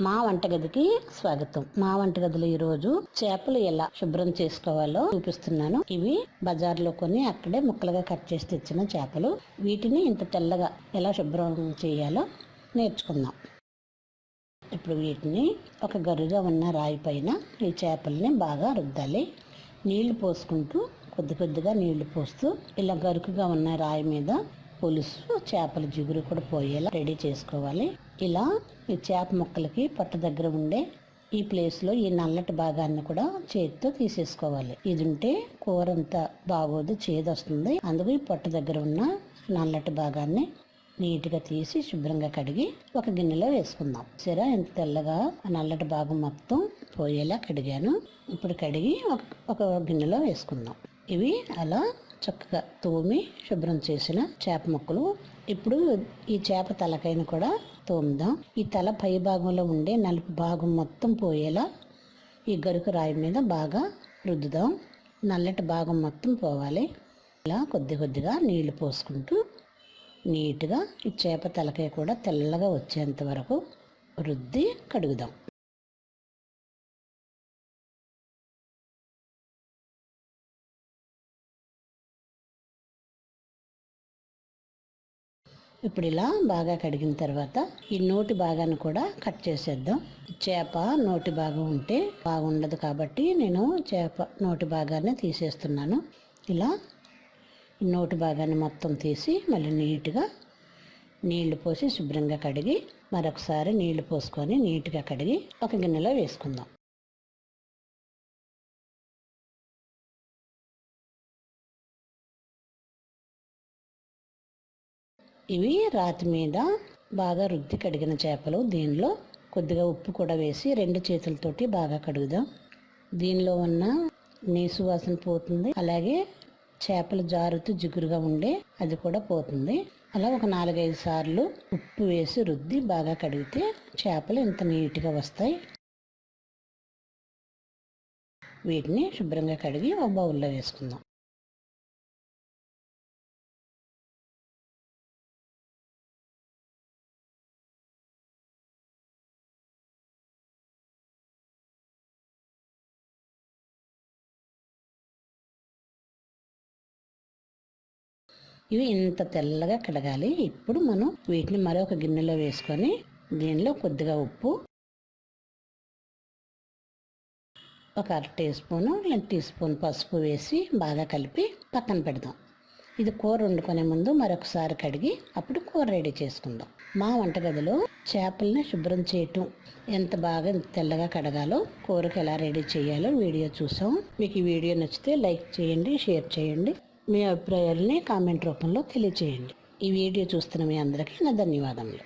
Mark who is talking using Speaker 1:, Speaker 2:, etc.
Speaker 1: మా వంటగదికి స్వాగతం. మా వంటగదిలో ఈరోజు చేపలు ఎలా శుభ్రం చేసుకోవాలో చూపిస్తున్నాను. ఇవి బజార్లో కొని అక్కడే ముక్కలుగా కట్ చేసి తెచ్చిన చేపలు. వీటిని ఇంత తెల్లగా ఎలా శుభ్రం చేయాలో నేర్చుకుందాం. ఇప్పుడు వీటిని ఒక గరుగా ఉన్న రాయి పైన ఈ చేపల్ని బాగా రుద్దాలి. నీళ్లు పోసుకుంటూ కొద్ది కొద్దిగా నీళ్లు పోస్తూ ఇలా గరుకుగా ఉన్న రాయి మీద పులుసు చేపల జిగురు కూడా పోయేలా రెడీ చేసుకోవాలి. ఇలా ఈ చేప ముక్కలకి పొట్ట దగ్గర ఉండే ఈ ప్లేస్లో ఈ నల్లటి భాగాన్ని కూడా చేతితో తీసేసుకోవాలి. ఇది ఉంటే కూర అంతా బాగోదు, చేదొస్తుంది. అందుకు ఈ పొట్ట దగ్గర ఉన్న నల్లటి భాగాన్ని నీట్గా తీసి శుభ్రంగా కడిగి ఒక గిన్నెలో వేసుకుందాం. సరే, ఇంత తెల్లగా నల్లటి భాగం మొత్తం పోయేలా కడిగాను. ఇప్పుడు కడిగి ఒక గిన్నెలో వేసుకుందాం. ఇవి అలా చక్కగా తోమి శుభ్రం చేసిన చేప ముక్కలు. ఇప్పుడు ఈ చేప తలకైన కూడా తోముదాం. ఈ తల పై భాగంలో ఉండే నలుపు భాగం మొత్తం పోయేలా ఈ గరుకు రాయి మీద బాగా రుద్దుదాం. నల్లటి భాగం మొత్తం పోవాలి. ఇలా కొద్ది కొద్దిగా నీళ్లు పోసుకుంటూ నీట్గా ఈ చేప తలకాయ కూడా తెల్లగా వచ్చేంత వరకు రుద్ది కడుగుదాం. ఇప్పుడు ఇలా బాగా కడిగిన తర్వాత ఈ నోటి భాగాన్ని కూడా కట్ చేసేద్దాం. చేప నోటి భాగం ఉంటే బాగుండదు కాబట్టి నేను చేప నోటి భాగాన్ని తీసేస్తున్నాను. ఇలా నోటి భాగాన్ని మొత్తం తీసి మళ్ళీ నీట్గా నీళ్లు పోసి శుభ్రంగా కడిగి మరొకసారి నీళ్లు పోసుకొని నీట్గా కడిగి ఒక గిన్నెలో వేసుకుందాం. ఇవి రాతి మీద బాగా రుద్ది కడిగిన చేపలు. దీనిలో కొద్దిగా ఉప్పు కూడా వేసి 2 చేతులతోటి బాగా కడుగుదాం. దీనిలో ఉన్న నీసు వాసన పోతుంది. అలాగే చేపలు జారుతూ జిగురుగా ఉండే అది కూడా పోతుంది. అలా ఒక 4-5 సార్లు ఉప్పు వేసి రుద్ది బాగా కడిగితే చేపలు ఇంత నీట్గా వస్తాయి. వీటిని శుభ్రంగా కడిగి ఒక బౌల్లో వేసుకుందాం. ఇవి ఇంత తెల్లగా కడగాలి. ఇప్పుడు మనం వీటిని మరొక గిన్నెలో వేసుకొని దీనిలో కొద్దిగా ఉప్పు, ఒక 1/2 టీ స్పూను లేదా టీ స్పూన్ పసుపు వేసి బాగా కలిపి పక్కన పెడదాం. ఇది కూర వండుకునే ముందు మరొకసారి కడిగి అప్పుడు కూర రెడీ చేసుకుందాం. మా వంటగదిలో చేపల్ని శుభ్రం చేయటం ఎంత బాగా తెల్లగా కడగాలో, కూరకు ఎలా రెడీ చేయాలో వీడియో చూసాం. మీకు ఈ వీడియో నచ్చితే లైక్ చేయండి, షేర్ చేయండి. మీ అభిప్రాయాలని కామెంట్ రూపంలో తెలియచేయండి. ఈ వీడియో చూస్తున్న మీ అందరికీ నా ధన్యవాదములు.